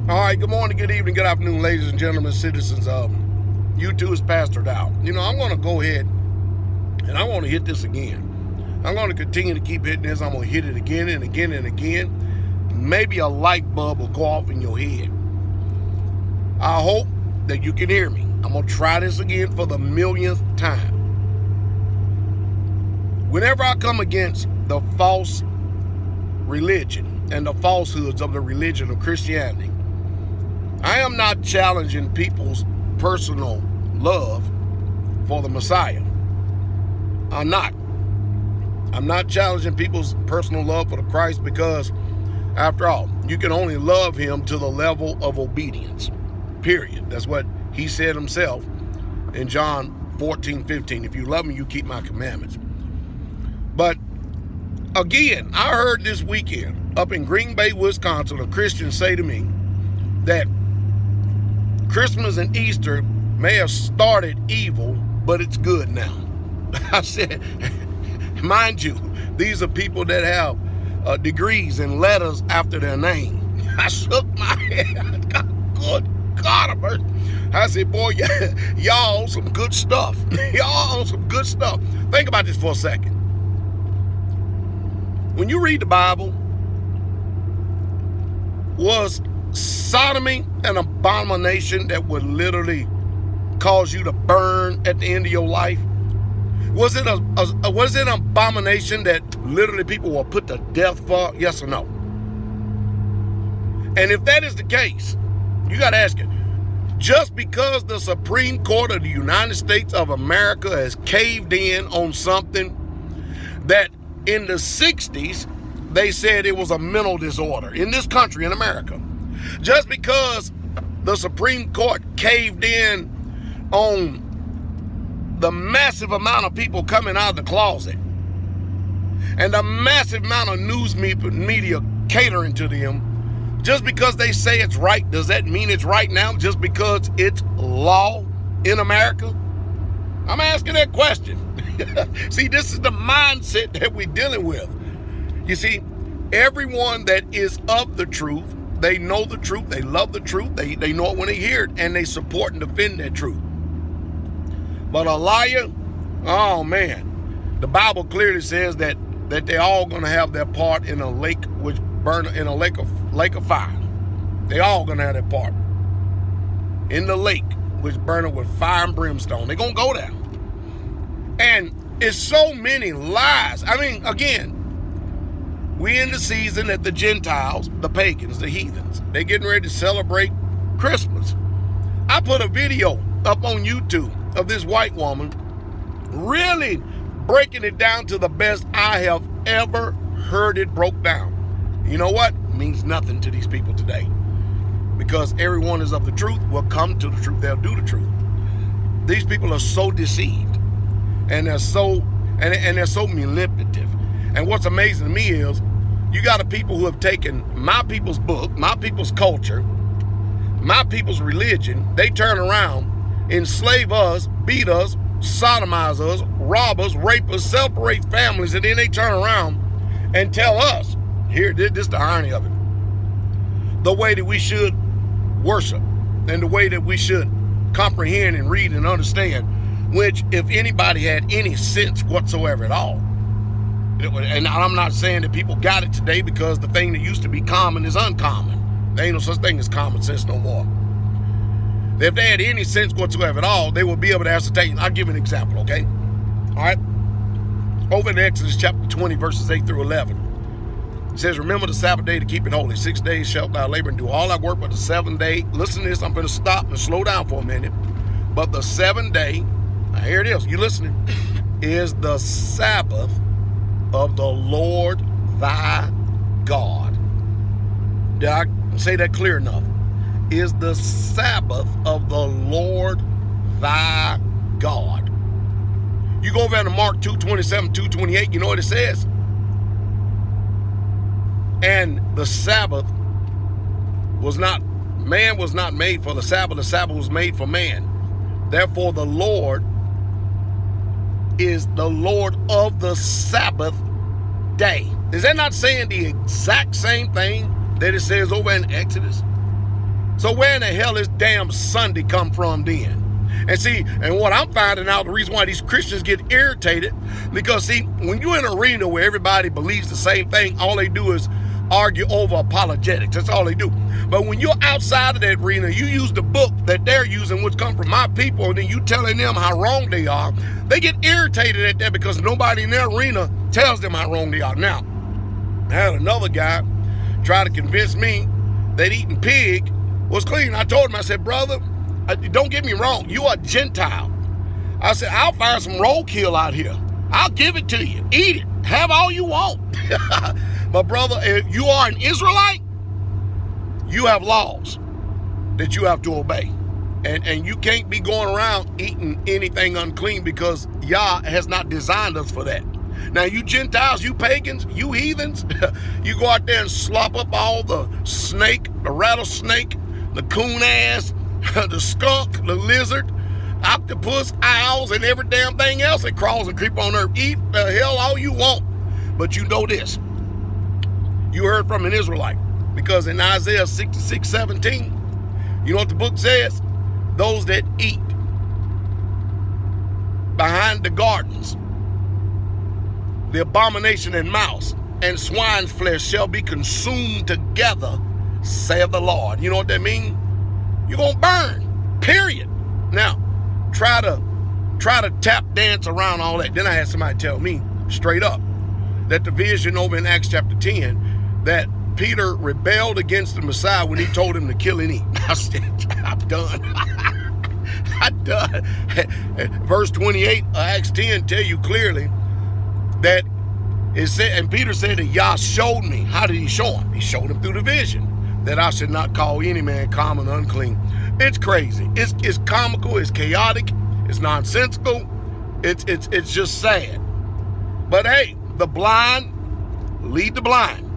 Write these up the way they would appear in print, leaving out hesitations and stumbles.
All right, good morning, good evening, good afternoon, ladies and gentlemen, citizens of YouTube. Is PastorDowell. I'm going to go ahead and I want to hit this again. I'm going to continue to keep hitting this. I'm going to hit it again and again and again. Maybe a light bulb will go off in your head. I hope that you can hear me. I'm going to try this again for the millionth time. Whenever I come against the false religion and the falsehoods of the religion of Christianity, I am not challenging people's personal love for the Messiah. I'm not challenging people's personal love for the Christ, because after all, you can only love him to the level of obedience, period. That's what he said himself in John 14:15. If you love me, you keep my commandments. But again, I heard this weekend up in Green Bay, Wisconsin, a Christian say to me that Christmas and Easter may have started evil, but it's good now. I said, mind you, these are people that have degrees and letters after their name. I shook my head. Good God, I said, boy, y'all on some good stuff. Y'all on some good stuff. Think about this for a second. When you read the Bible, was sodomy an abomination that would literally cause you to burn at the end of your life? Was it an abomination that literally people were put to death for? Yes or no? And if that is the case, you got to ask it. Just because the Supreme Court of the United States of America has caved in on something that in the 60s they said it was a mental disorder in this country, in America, just because the Supreme Court caved in on the massive amount of people coming out of the closet and the massive amount of news media catering to them, just because they say it's right, does that mean it's right now just because it's law in America? I'm asking that question. See, this is the mindset that we're dealing with. You see, everyone that is of the truth, they know the truth, they love the truth, they know it when they hear it, and they support and defend that truth. But a liar, oh man, the Bible clearly says that they're all going to have their part in a lake which burn in a lake of fire. They all going to have their part in the lake which burning with fire and brimstone. They're going to go there. And it's so many lies. I mean, again, we in the season that the Gentiles, the pagans, the heathens, they're getting ready to celebrate Christmas. I put a video up on YouTube of this white woman really breaking it down to the best I have ever heard it broke down. You know what? It means nothing to these people today, because everyone is of the truth, will come to the truth, they'll do the truth. These people are so deceived, and they're so manipulative. And what's amazing to me is you got a people who have taken my people's book, my people's culture, my people's religion. They turn around, enslave us, beat us, sodomize us, rob us, rape us, separate families, and then they turn around and tell us, here, this is the irony of it, the way that we should worship and the way that we should comprehend and read and understand, which if anybody had any sense whatsoever at all, and I'm not saying that people got it today, because the thing that used to be common is uncommon. There ain't no such thing as common sense no more. If they had any sense whatsoever at all, they would be able to ascertain. I'll give you an example, okay? All right? Over in Exodus chapter 20, verses 8 through 11. It says, remember the Sabbath day to keep it holy. 6 days shalt thou labor and do all thy work, but the seventh day, listen to this, I'm going to stop and slow down for a minute. But the seventh day, now here it is, you listening, is the Sabbath of the Lord thy God. Did I say that clear enough? Is the Sabbath of the Lord thy God. You go over to Mark 2:27, 2:28, you know what it says? And the Sabbath man was not made for the Sabbath was made for man. Therefore the Lord is the Lord of the Sabbath day. Is that not saying the exact same thing that it says over in Exodus? So where in the hell is damn Sunday come from then? And see, and what I'm finding out, the reason why these Christians get irritated, because see, when you're in an arena where everybody believes the same thing, all they do is argue over apologetics. That's all they do. But when you're outside of that arena, you use the book that they're using, which come from my people, and then you telling them how wrong they are. They get irritated at that because nobody in their arena tells them how wrong they are. Now, I had another guy try to convince me that eating pig was clean. I told him, I said, brother, don't get me wrong, you are Gentile. I said, I'll find some roadkill out here. I'll give it to you. Eat it. Have all you want. But brother, if you are an Israelite, you have laws that you have to obey. And you can't be going around eating anything unclean because Yah has not designed us for that. Now, you Gentiles, you pagans, you heathens, you go out there and slop up all the snake, the rattlesnake, the coon ass, the skunk, the lizard, octopus, owls, and every damn thing else that crawls and creeps on earth. Eat the hell all you want. But you know this. You heard from an Israelite. Because in Isaiah 66:17, you know what the book says? Those that eat behind the gardens, the abomination and mouse, and swine's flesh shall be consumed together, saith the Lord. You know what that means? You're going to burn, period. Now, try to tap dance around all that. Then I had somebody tell me straight up that the vision over in Acts chapter 10, that Peter rebelled against the Messiah when he told him to kill and eat. I said, I'm done. I'm done. Verse 28 of Acts 10 tell you clearly that it said, and Peter said that Yah showed me. How did he show him? He showed him through the vision that I should not call any man common unclean. It's crazy. It's comical. It's chaotic. It's nonsensical. It's just sad. But hey, the blind lead the blind,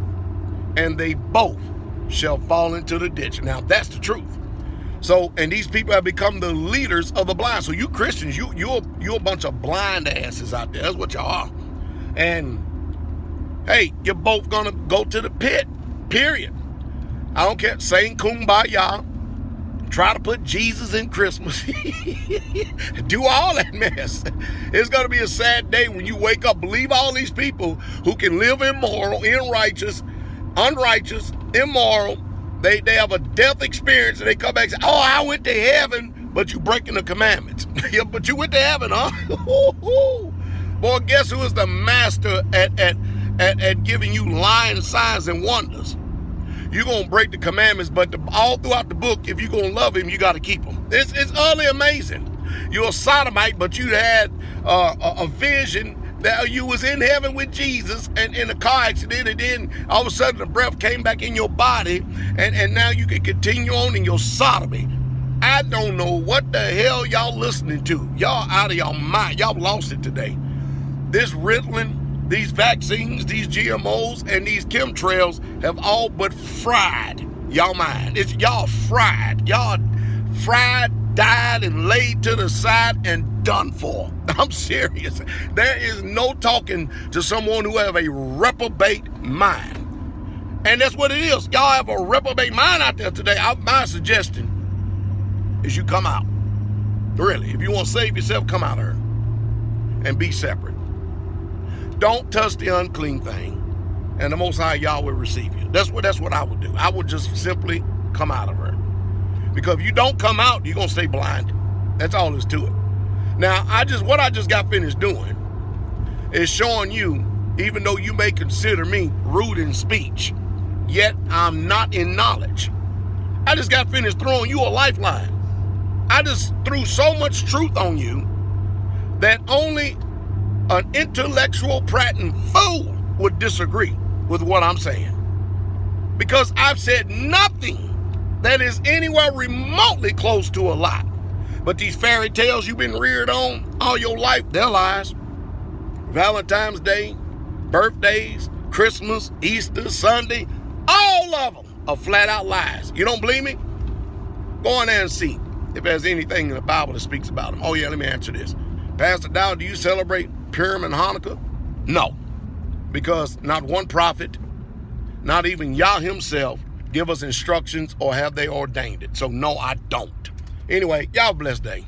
and they both shall fall into the ditch. Now that's the truth. So, and these people have become the leaders of the blind. So you Christians, you're a bunch of blind asses out there. That's what y'all are. And hey, you're both gonna go to the pit. Period. I don't care. Sing kumbaya. Try to put Jesus in Christmas. Do all that mess. It's going to be a sad day when you wake up. Believe all these people who can live immoral, unrighteous, immoral. They have a death experience and they come back and say, oh, I went to heaven, but you breaking the commandments. Yeah, but you went to heaven, huh? Boy, guess who is the master at giving you lying signs and wonders? You're going to break the commandments, but all throughout the book, if you're going to love him, you got to keep him. It's utterly amazing. You're a sodomite, but you had a vision that you was in heaven with Jesus and in a car accident, and then all of a sudden the breath came back in your body, and now you can continue on in your sodomy. I don't know what the hell y'all listening to. Y'all out of your mind. Y'all lost it today. This Ritalin, these vaccines, these GMOs, and these chemtrails have all but fried y'all mind. It's y'all fried. Y'all fried, died, and laid to the side and done for. I'm serious. There is no talking to someone who have a reprobate mind. And that's what it is. Y'all have a reprobate mind out there today. My suggestion is you come out. Really, if you want to save yourself, come out of her and be separate. Don't touch the unclean thing, and the Most High Yah will receive you. That's what I would do. I would just simply come out of her. Because if you don't come out, you're going to stay blind. That's all there's to it. Now, what I just got finished doing is showing you, even though you may consider me rude in speech, yet I'm not in knowledge. I just got finished throwing you a lifeline. I just threw so much truth on you that only an intellectual prating fool would disagree with what I'm saying. Because I've said nothing that is anywhere remotely close to a lie. But these fairy tales you've been reared on all your life, they're lies. Valentine's Day, birthdays, Christmas, Easter, Sunday, all of them are flat out lies. You don't believe me? Go in there and see if there's anything in the Bible that speaks about them. Oh yeah, let me answer this. PastorDowell, do you celebrate Purim and Hanukkah? No, because not one prophet, not even Yah himself, give us instructions or have they ordained it? So no, I don't. Anyway, y'all blessed day.